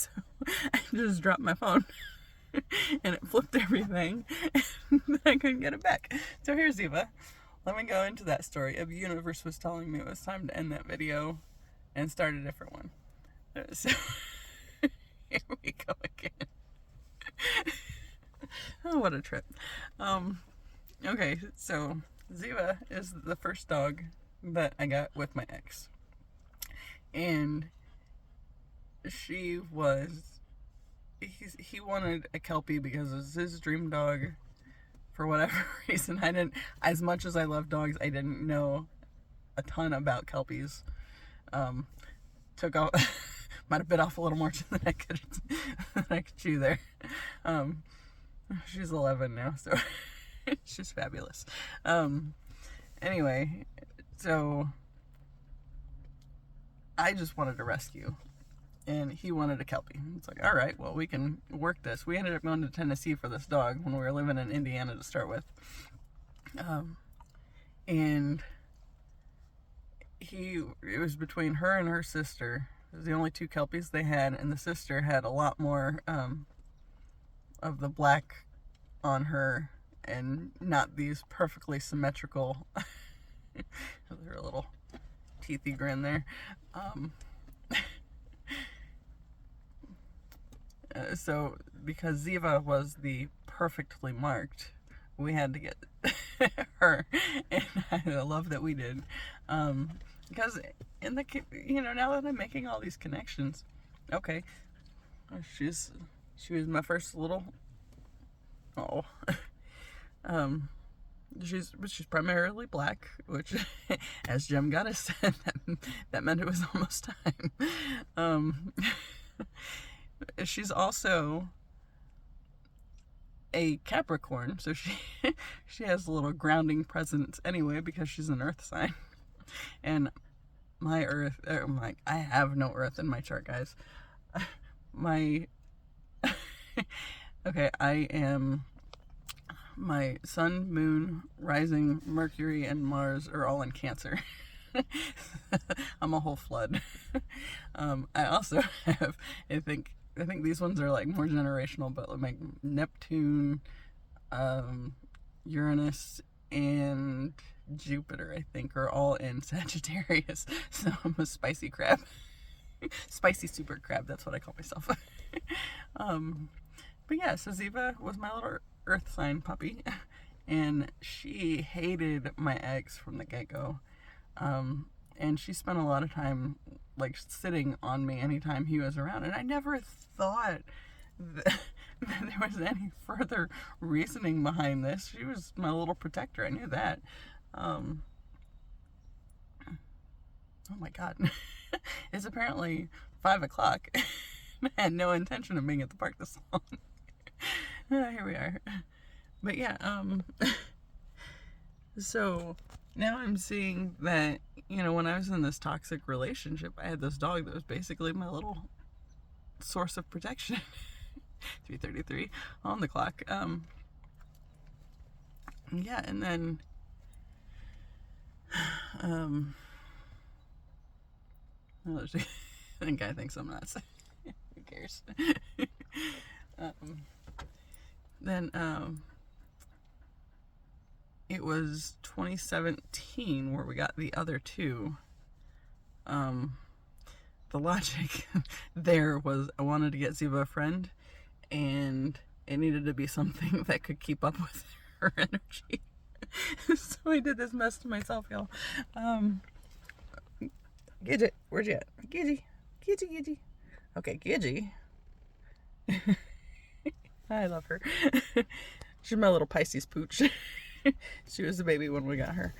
So I just dropped my phone and it flipped everything and I couldn't get it back. So here's Eva. Let me go into that story. The universe was telling me it was time to end that video and start a different one. So here we go again. Oh, what a trip. Okay, so Ziva is the first dog that I got with my ex. And he wanted a Kelpie because it was his dream dog for whatever reason. I didn't, as much as I love dogs, I didn't know a ton about Kelpies. Took off, might have bit off a little more than I could chew there. She's 11 now, so she's fabulous. Anyway, so I just wanted a rescue, and he wanted a Kelpie. It's like, all right, well, we can work this. We ended up going to Tennessee for this dog when we were living in Indiana to start with. And it was between her and her sister. It was the only two Kelpies they had, and the sister had a lot more of the black on her and not these perfectly symmetrical. There's a little teethy grin there. So because Ziva was the perfectly marked, we had to get her, and I love that we did. Because now that I'm making all these connections, okay, she was my first little. She's primarily black, which, as Jim Goddess said, that meant it was almost time. She's also a Capricorn, so she has a little grounding presence anyway because she's an Earth sign. And my Earth, I have no Earth in my chart, guys. Okay, I am. My Sun, Moon, Rising, Mercury, and Mars are all in Cancer. I'm a whole flood. I also have, I think these ones are like more generational, but like Neptune, Uranus, and Jupiter, I think, are all in Sagittarius. So I'm a spicy crab. Spicy super crab, that's what I call myself. But yeah, so Ziva was my little Earth sign puppy, and she hated my ex from the get-go. And she spent a lot of time like sitting on me anytime he was around, and I never thought that there was any further reasoning behind this. She was my little protector, I knew that. Oh my god. It's apparently 5 o'clock. I had no intention of being at the park this long. Here we are. But yeah, so now I'm seeing that, when I was in this toxic relationship, I had this dog that was basically my little source of protection. 3:33 on the clock. Yeah, and then I think guy thinks I'm nuts. Who cares? Then it was 2017 where we got the other two. The logic there was I wanted to get Ziva a friend, and it needed to be something that could keep up with her energy. So I did this mess to myself, y'all. Gidge, where'd you at? Gidge. Okay, Gidge. I love her. She's my little Pisces pooch. She was a baby when we got her.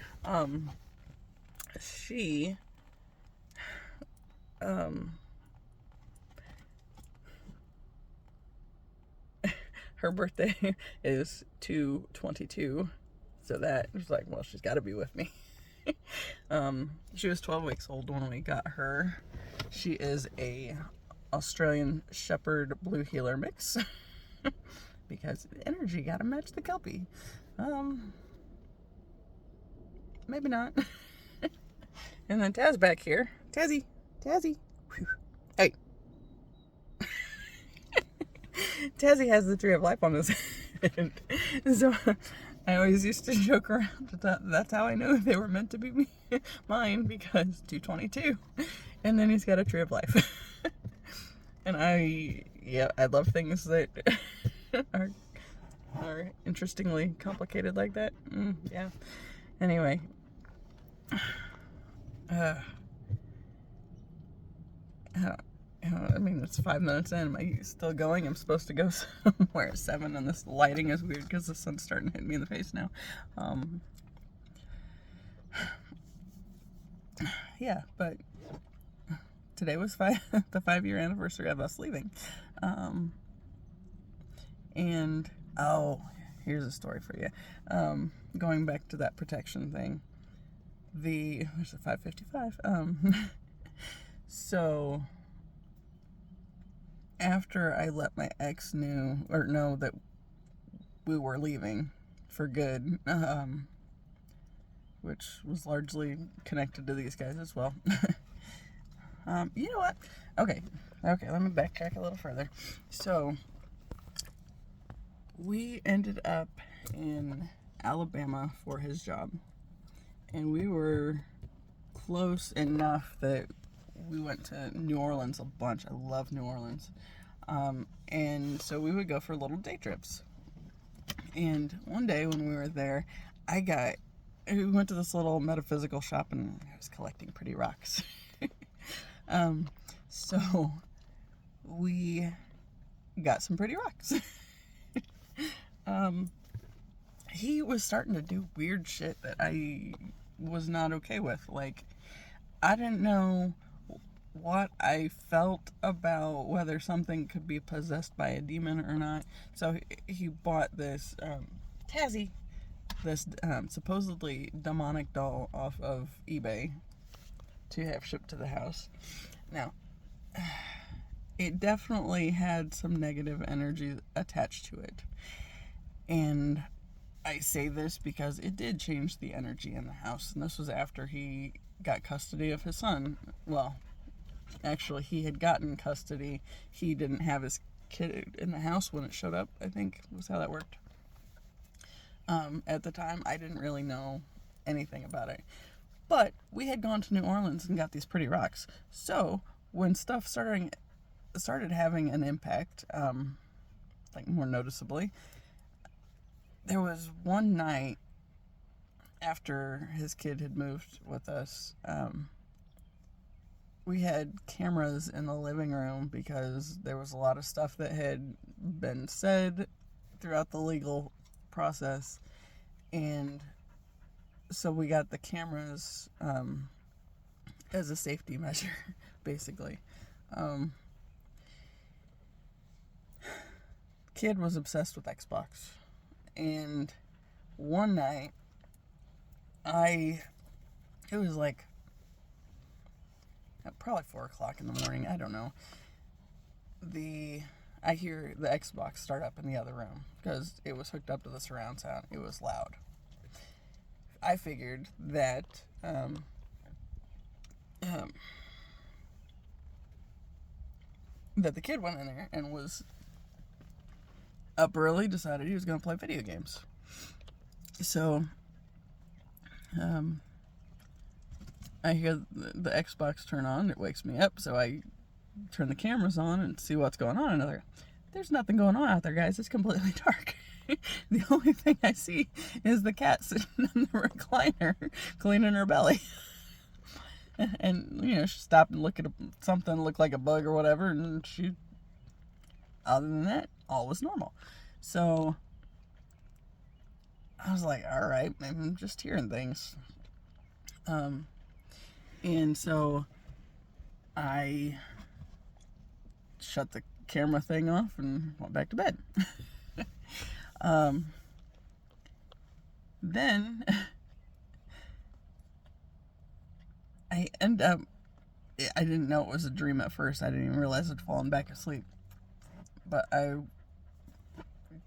Her birthday is 2/22, so that was like, well, she's got to be with me. She was 12 weeks old when we got her. She is a Australian Shepherd Blue Heeler mix. Because the energy gotta match the Kelpie. Maybe not. And then Taz back here. Tazzy. Whew. Hey. Tazzy has the tree of life on his head. So I always used to joke around that that's how I knew they were meant to be mine, because 222. And then he's got a tree of life. And I love things that are interestingly complicated like that. Yeah. Anyway. I mean, it's 5 minutes in. Am I still going? I'm supposed to go somewhere at 7, and this lighting is weird because the sun's starting to hit me in the face now. Yeah, but today was the 5-year anniversary of us leaving. And, here's a story for you. Going back to that protection thing. There's a 555. So after I let my ex know that we were leaving for good, which was largely connected to these guys as well. You know what? Okay, let me backtrack a little further. So we ended up in Alabama for his job, and we were close enough that we went to New Orleans a bunch. I love New Orleans. And so we would go for little day trips. And one day when we were there, we went to this little metaphysical shop, and I was collecting pretty rocks. So we got some pretty rocks. He was starting to do weird shit that I was not okay with. Like, I didn't know what I felt about whether something could be possessed by a demon or not. So he bought this Tazzy, this supposedly demonic doll off of eBay to have shipped to the house. Now, it definitely had some negative energy attached to it. And I say this because it did change the energy in the house. And this was after he got custody of his son. Well, actually, he had gotten custody. He didn't have his kid in the house when it showed up, I think was how that worked. At the time, I didn't really know anything about it. But we had gone to New Orleans and got these pretty rocks. So when stuff started having an impact, like more noticeably, there was one night after his kid had moved with us, we had cameras in the living room because there was a lot of stuff that had been said throughout the legal process. And so we got the cameras as a safety measure, basically. Kid was obsessed with Xbox. And one night, it was like probably 4 o'clock in the morning, I don't know. I hear the Xbox start up in the other room because it was hooked up to the surround sound. It was loud. I figured that that the kid went in there and was up early, decided he was going to play video games. So I hear the Xbox turn on. It wakes me up, so I turn the cameras on and see what's going on. And there's nothing going on out there, guys. It's completely dark. The only thing I see is the cat sitting in the recliner cleaning her belly. And, she stopped and looked at something that looked like a bug or whatever, and other than that, all was normal. So I was like, all right, maybe I'm just hearing things. And so I shut the camera thing off and went back to bed. Then I didn't know it was a dream at first. I didn't even realize I'd fallen back asleep. But I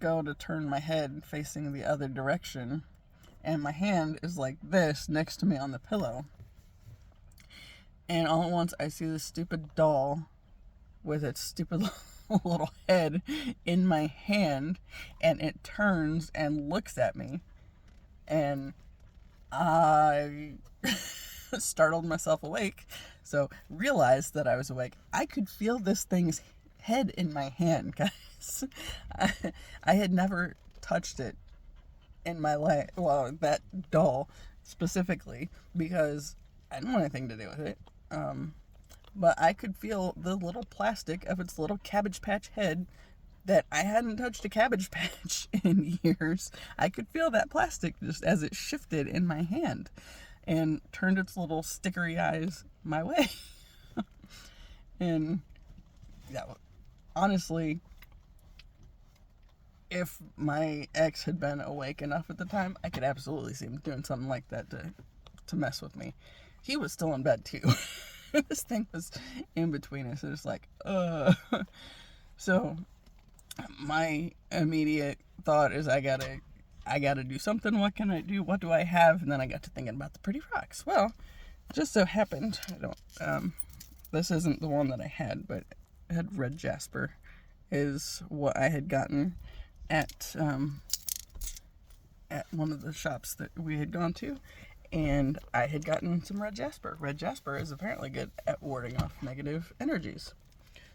go to turn my head facing the other direction, and my hand is like this next to me on the pillow. And all at once I see this stupid doll with its stupid little head in my hand, and it turns and looks at me, and I startled myself awake, so realized that I was awake. I could feel this thing's head in my hand, guys. I had never touched it in my life. Well, that doll specifically, because I didn't want anything to do with it. But I could feel the little plastic of its little Cabbage Patch head that I hadn't touched a Cabbage Patch in years. I could feel that plastic just as it shifted in my hand and turned its little stickery eyes my way. And yeah, honestly, if my ex had been awake enough at the time, I could absolutely see him doing something like that to mess with me. He was still in bed too. This thing was in between us. It was like, So my immediate thought is I gotta do something. What can I do? What do I have? And then I got to thinking about the pretty rocks. Well, just so happened, this isn't the one that I had, but I had red Jasper is what I had gotten at one of the shops that we had gone to, and I had gotten some red Jasper. Red Jasper is apparently good at warding off negative energies.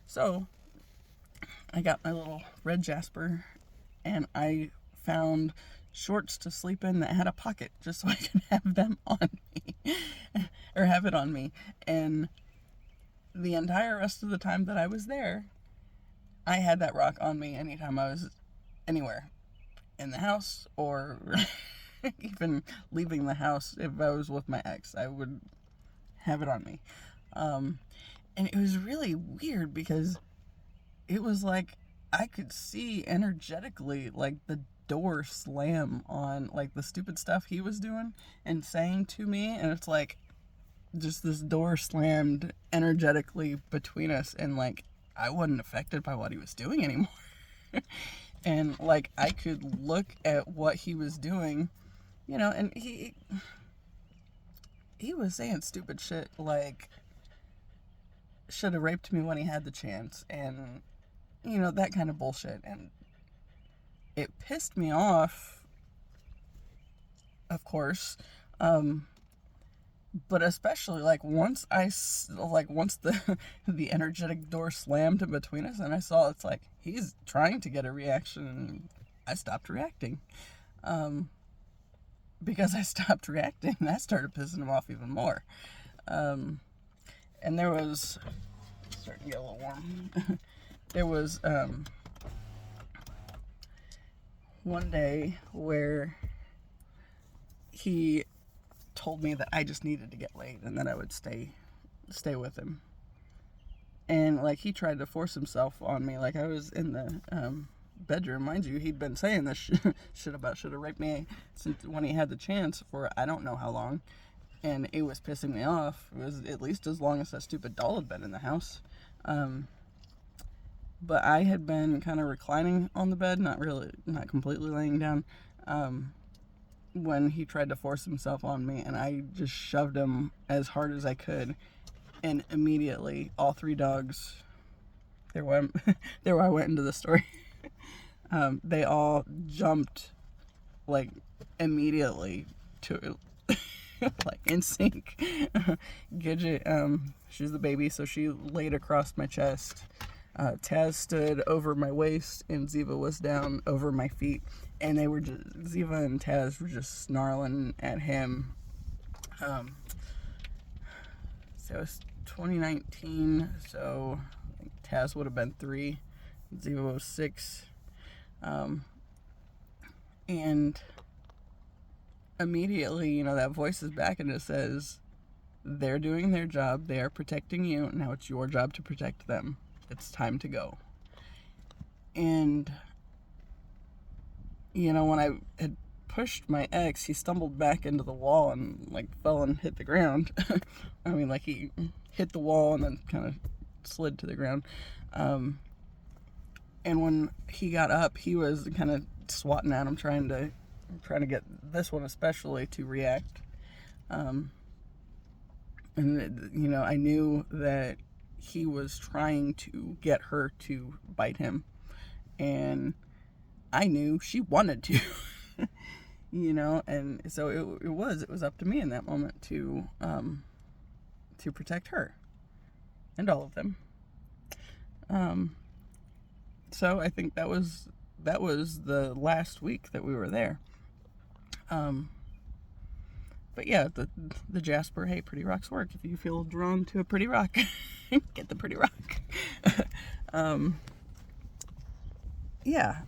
So I got my little red Jasper, and I found shorts to sleep in that had a pocket just so I could have them on me, or have it on me. And the entire rest of the time that I was there, I had that rock on me anytime I was anywhere in the house, or even leaving the house. If I was with my ex, I would have it on me. And it was really weird because it was like I could see energetically like the door slam on like the stupid stuff he was doing and saying to me, and it's like just this door slammed energetically between us, and like I wasn't affected by what he was doing anymore. And like I could look at what he was doing, and he was saying stupid shit like should have raped me when he had the chance, and that kind of bullshit. And it pissed me off, of course, but especially like once the the energetic door slammed in between us, and I saw it's like he's trying to get a reaction, and I stopped reacting. Because I stopped reacting, that started pissing him off even more. And there was starting to get a little warm. There was one day where he told me that I just needed to get laid and that I would stay with him. And like he tried to force himself on me, like I was in the bedroom. Mind you, he'd been saying this shit about should have raped me since when he had the chance for I don't know how long, and it was pissing me off. It was at least as long as that stupid doll had been in the house. But I had been kind of reclining on the bed, not completely laying down, when he tried to force himself on me, and I just shoved him as hard as I could, and immediately all three dogs, there I went into the story. They all jumped like immediately to like in sync. Gidge, she's the baby, so she laid across my chest. Taz stood over my waist, and Ziva was down over my feet, and Ziva and Taz were just snarling at him. So it was 2019, so I think Taz would have been 3, Ziva was 6, and immediately, that voice is back, and it says, they're doing their job, they are protecting you, now it's your job to protect them. It's time to go. And when I had pushed my ex, he stumbled back into the wall and like fell and hit the ground. I mean, like he hit the wall and then kind of slid to the ground. And when he got up, he was kind of swatting at him, trying to get this one especially to react. And I knew that he was trying to get her to bite him, and I knew she wanted to. And so it was up to me in that moment to protect her and all of them. So I think that was the last week that we were there. But yeah, the Jasper, hey, pretty rocks work. If you feel drawn to a pretty rock, get the pretty rock. Yeah.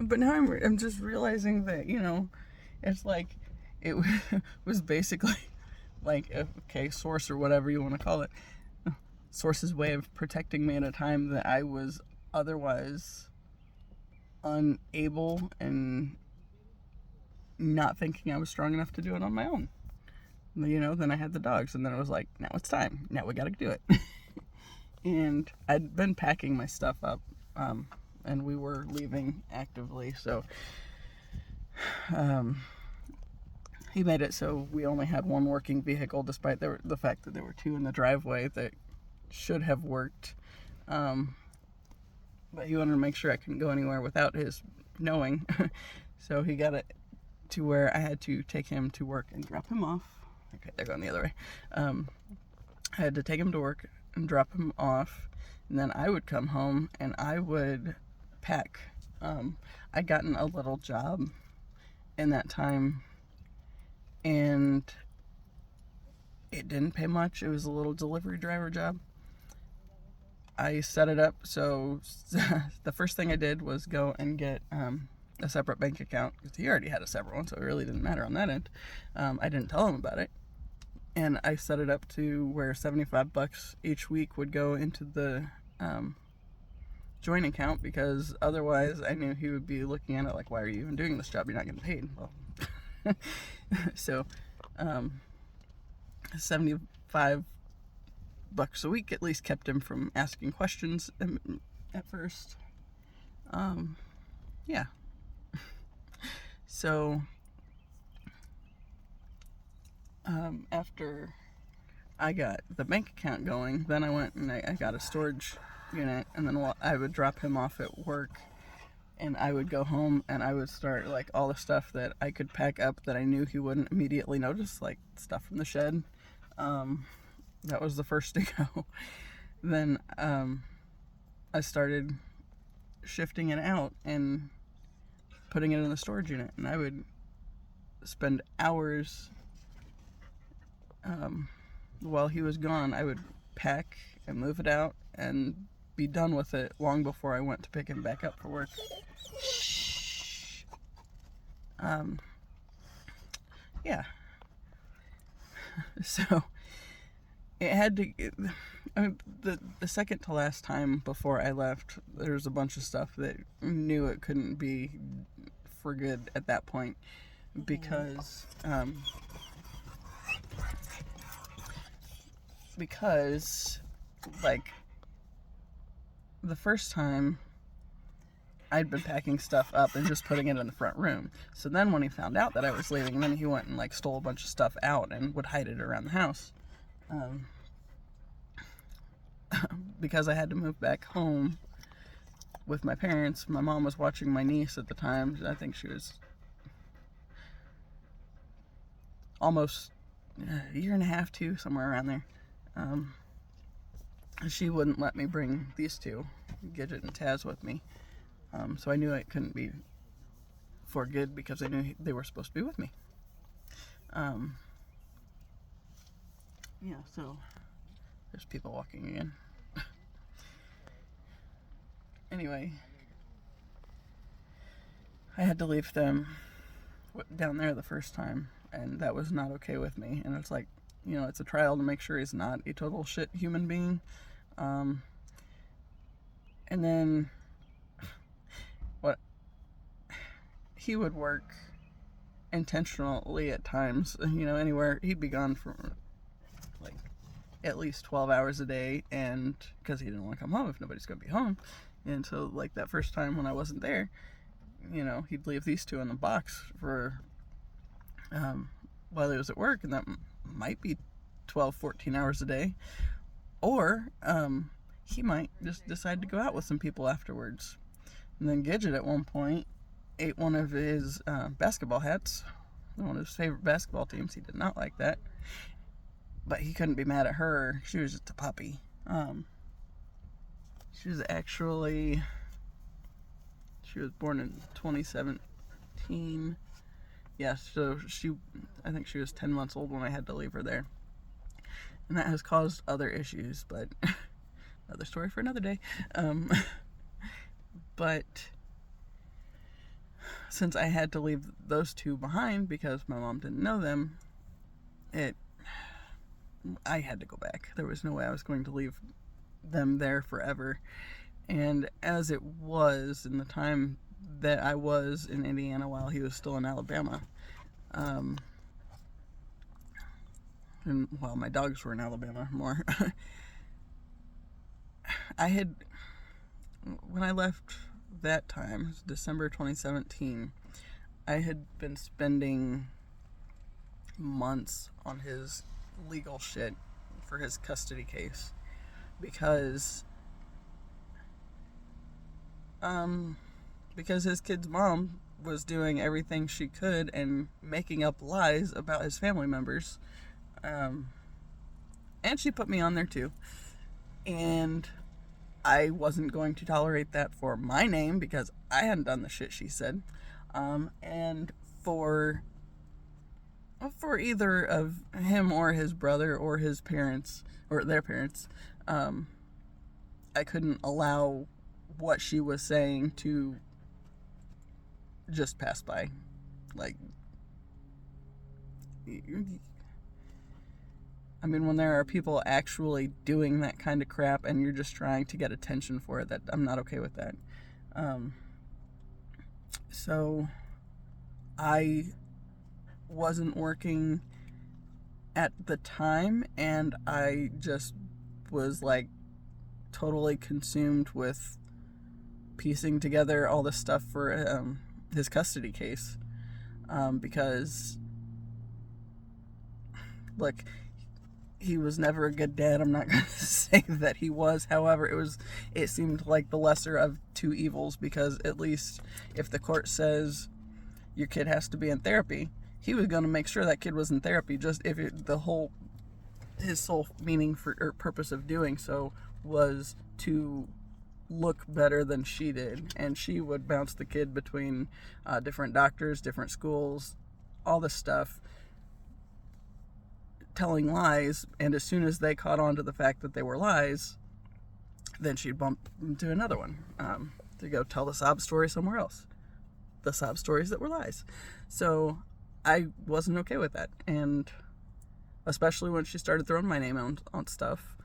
But now I'm just realizing that, it's like, it was basically like, okay, Source or whatever you want to call it, Source's way of protecting me at a time that I was otherwise unable and not thinking I was strong enough to do it on my own. Then I had the dogs, and then it was like, now it's time. Now we gotta do it. And I'd been packing my stuff up, and we were leaving actively, so he made it so we only had one working vehicle, despite the fact that there were two in the driveway that should have worked. But he wanted to make sure I couldn't go anywhere without his knowing. So he got it to where I had to take him to work and drop him off. Okay, they're going the other way. I had to take him to work and drop him off, and then I would come home and I would pack. I'd gotten a little job in that time, and it didn't pay much. It was a little delivery driver job. I set it up so the first thing I did was go and get a separate bank account, because he already had a separate one, so it really didn't matter on that end. I didn't tell him about it, and I set it up to where $75 each week would go into the joint account, because otherwise I knew he would be looking at it like, why are you even doing this job? You're not getting paid. Well, so $75 a week at least kept him from asking questions at first. Yeah. So after I got the bank account going, then I went and I got a storage unit, and then I would drop him off at work, and I would go home and I would start like all the stuff that I could pack up that I knew he wouldn't immediately notice, like stuff from the shed. That was the first to go. Then I started shifting it out and putting it in the storage unit, and I would spend hours while he was gone. I would pack and move it out and be done with it long before I went to pick him back up for work. Yeah. So it had to. The second to last time before I left, there was a bunch of stuff that knew it couldn't be for good at that point, because like the first time I'd been packing stuff up and just putting it in the front room. So then when he found out that I was leaving, then he went and like stole a bunch of stuff out and would hide it around the house. Because I had to move back home with my parents. My mom was watching my niece at the time. I think she was almost a year and a half, two, somewhere around there. She wouldn't let me bring these two, Gidget and Taz, with me. So I knew it couldn't be for good, because I knew they were supposed to be with me. Yeah, so there's people walking again. Anyway, I had to leave them down there the first time, and that was not okay with me. And it's like, it's a trial to make sure he's not a total shit human being. And then he would work intentionally at times, anywhere. He'd be gone for like at least 12 hours a day, and because he didn't want to come home if nobody's going to be home. And so like that first time when I wasn't there, he'd leave these two in the box for while he was at work, and that might be 12, 14 hours a day. Or he might just decide to go out with some people afterwards. And then Gidget at one point ate one of his basketball hats, one of his favorite basketball teams. He did not like that. But he couldn't be mad at her. She was just a puppy. She was born in 2017. Yeah, so I think she was 10 months old when I had to leave her there. And that has caused other issues, but another story for another day. But since I had to leave those two behind because my mom didn't know them, I had to go back. There was no way I was going to leave them there forever. And as it was in the time that I was in Indiana while he was still in Alabama, and while my dogs were in Alabama more, when I left that time, December 2017, I had been spending months on his legal shit for his custody case because his kid's mom was doing everything she could and making up lies about his family members, and she put me on there too, and I wasn't going to tolerate that for my name because I hadn't done the shit she said, and for either of him or his brother or his parents or their parents, I couldn't allow what she was saying to just pass by. Like, I mean, when there are people actually doing that kind of crap and you're just trying to get attention for it, that I'm not okay with that. So I wasn't working at the time, and I just was like totally consumed with piecing together all this stuff for his custody case, because look, he was never a good dad. I'm not going to say that he was. However, it seemed like the lesser of two evils, because at least if the court says your kid has to be in therapy, he was going to make sure that kid was in therapy. Just if his sole meaning for or purpose of doing so was to look better than she did, and she would bounce the kid between different doctors, different schools, all this stuff, telling lies, and as soon as they caught on to the fact that they were lies, then she'd bump into another one to go tell the sob story somewhere else. The sob stories that were lies. So I wasn't okay with that, and especially when she started throwing my name on stuff.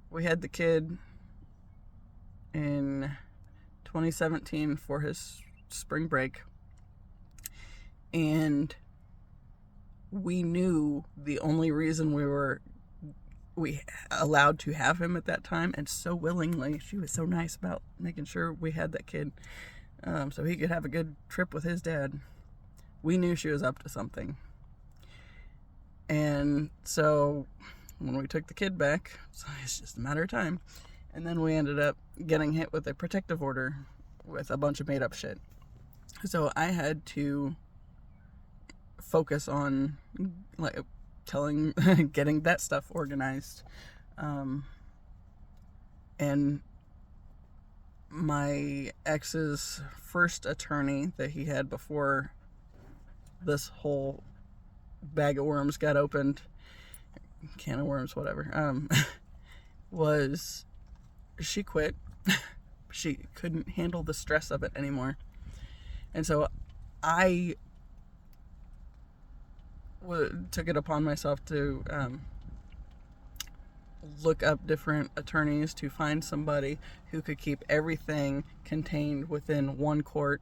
We had the kid in 2017 for his spring break, and we knew the only reason we allowed to have him at that time, and so willingly, she was so nice about making sure we had that kid, so he could have a good trip with his dad. We knew she was up to something. And so when we took the kid back, so it's just a matter of time, and then we ended up getting hit with a protective order with a bunch of made up shit. So I had to focus on like getting that stuff organized, and my ex's first attorney that he had before this whole bag of worms got opened, can of worms, whatever, she quit. She couldn't handle the stress of it anymore, and so I took it upon myself to look up different attorneys to find somebody who could keep everything contained within one court,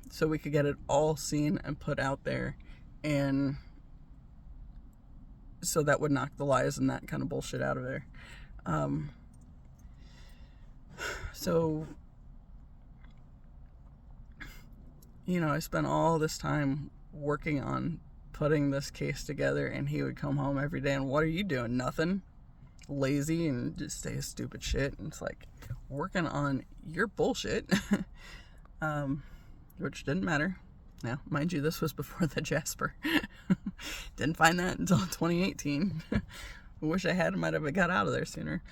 so we could get it all seen and put out there, and so that would knock the lies and that kind of bullshit out of there. So, I spent all this time working on putting this case together, and he would come home every day and, what are you doing? Nothing. Lazy and just say stupid shit. And it's like, working on your bullshit. Which didn't matter. Now, mind you, this was before the Jasper. Didn't find that until 2018. Wish I had, might have got out of there sooner.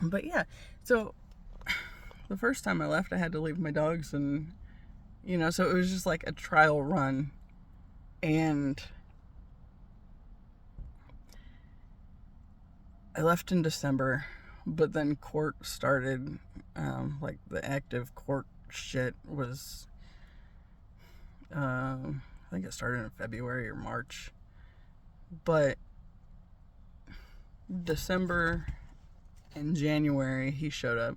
But yeah, so the first time I left, I had to leave my dogs, and so it was just like a trial run. And I left in December, but then court started. Like the active court shit was, I think it started in February or March. But December and January, he showed up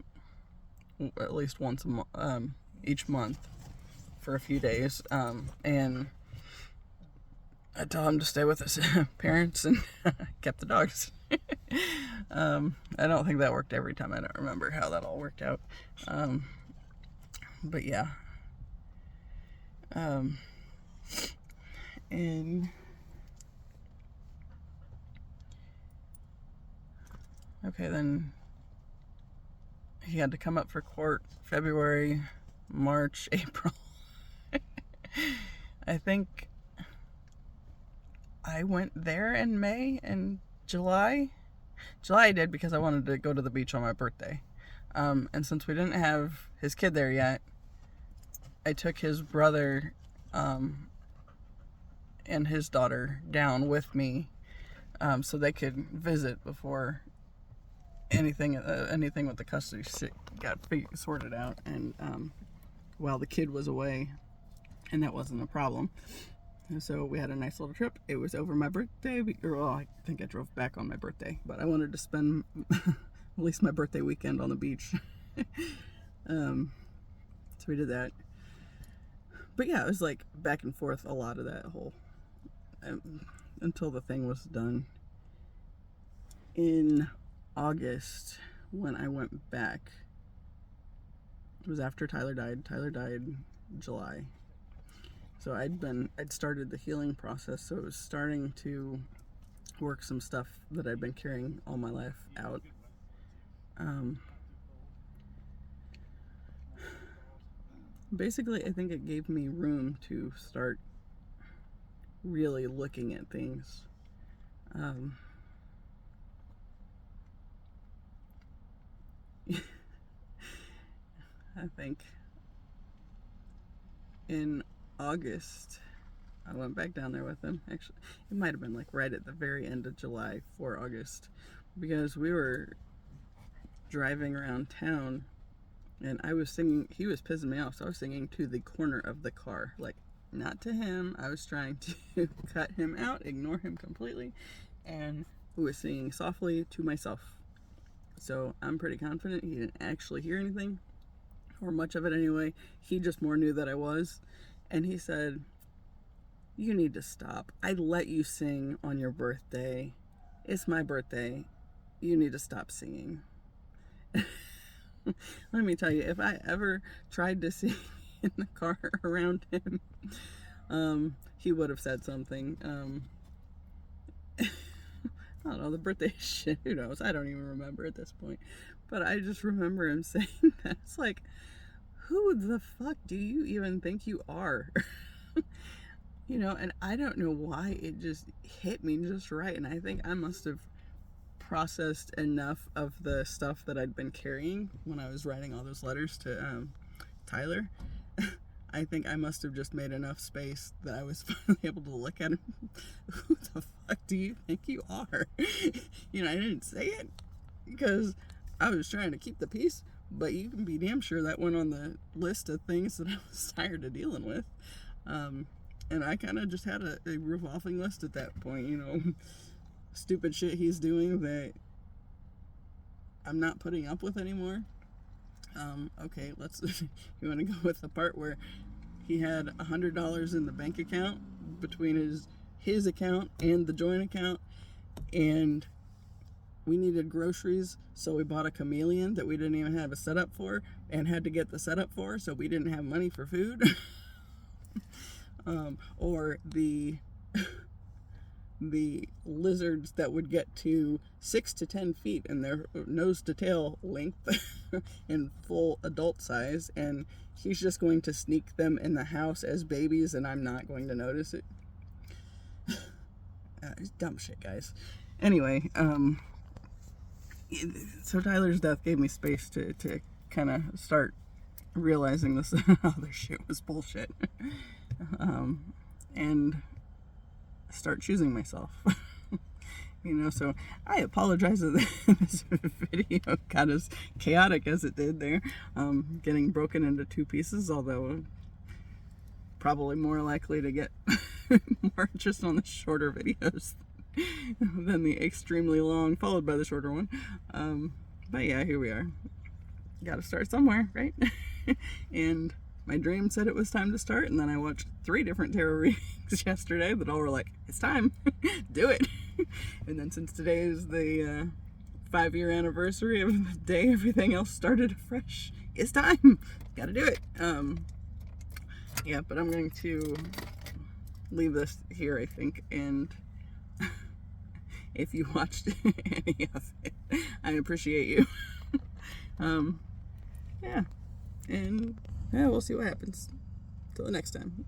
at least once each month for a few days. And I told him to stay with his parents and kept the dogs. I don't think that worked every time. I don't remember how that all worked out. But yeah. And okay, then he had to come up for court February, March, April. I think I went there in May and July. July I did because I wanted to go to the beach on my birthday. And since we didn't have his kid there yet, I took his brother and his daughter down with me so they could visit before anything with the custody shit got sorted out. And while the kid was away, and that wasn't a problem. And so we had a nice little trip. It was over my birthday. I think I drove back on my birthday, but I wanted to spend at least my birthday weekend on the beach. So we did that. But yeah, it was like back and forth a lot of that whole until the thing was done. In August, when I went back, it was after Tyler died. Tyler died July. So I'd started the healing process, so it was starting to work some stuff that I'd been carrying all my life out. Basically, I think it gave me room to start really looking at things. I think in August, I went back down there with him. Actually, it might have been like right at the very end of July for August, because we were driving around town and I was singing. He was pissing me off, so I was singing to the corner of the car, like not to him. I was trying to cut him out, ignore him completely, and was singing softly to myself. So I'm pretty confident he didn't actually hear anything, or much of it anyway. He just more knew that I was. And he said, "You need to stop. I let you sing on your birthday. It's my birthday. You need to stop singing." Let me tell you, if I ever tried to sing in the car around him, he would have said something. I don't know, the birthday shit, who knows? I don't even remember at this point. But I just remember him saying that. It's like, who the fuck do you even think you are? And I don't know why it just hit me just right. And I think I must have processed enough of the stuff that I'd been carrying when I was writing all those letters to Tyler. I think I must have just made enough space that I was finally able to look at him. Who the fuck do you think you are? I didn't say it because I was trying to keep the peace, but you can be damn sure that went on the list of things that I was tired of dealing with. And I kind of just had a revolving list at that point, stupid shit he's doing that I'm not putting up with anymore. Okay, you want to go with the part where he had $100 in the bank account between his account and the joint account, and we needed groceries, so we bought a chameleon that we didn't even have a setup for and had to get the setup for, so we didn't have money for food. Or the lizards that would get to 6 to 10 feet in their nose to tail length in full adult size, and he's just going to sneak them in the house as babies, and I'm not going to notice it. It's dumb shit, guys. Anyway, so Tyler's death gave me space to kind of start realizing this other shit was bullshit, and start choosing myself. So I apologize that this video got as chaotic as it did there, getting broken into 2 pieces, although probably more likely to get more interest on the shorter videos than the extremely long followed by the shorter one. But yeah, here we are. Gotta start somewhere, right? And my dream said it was time to start, and then I watched 3 different tarot readings yesterday that all were like, it's time, do it. And then since today is the 5-year anniversary of the day everything else started afresh, it's time, gotta do it. Yeah, but I'm going to leave this here, I think, and if you watched any of it, I appreciate you. Yeah, and yeah, we'll see what happens. Till the next time.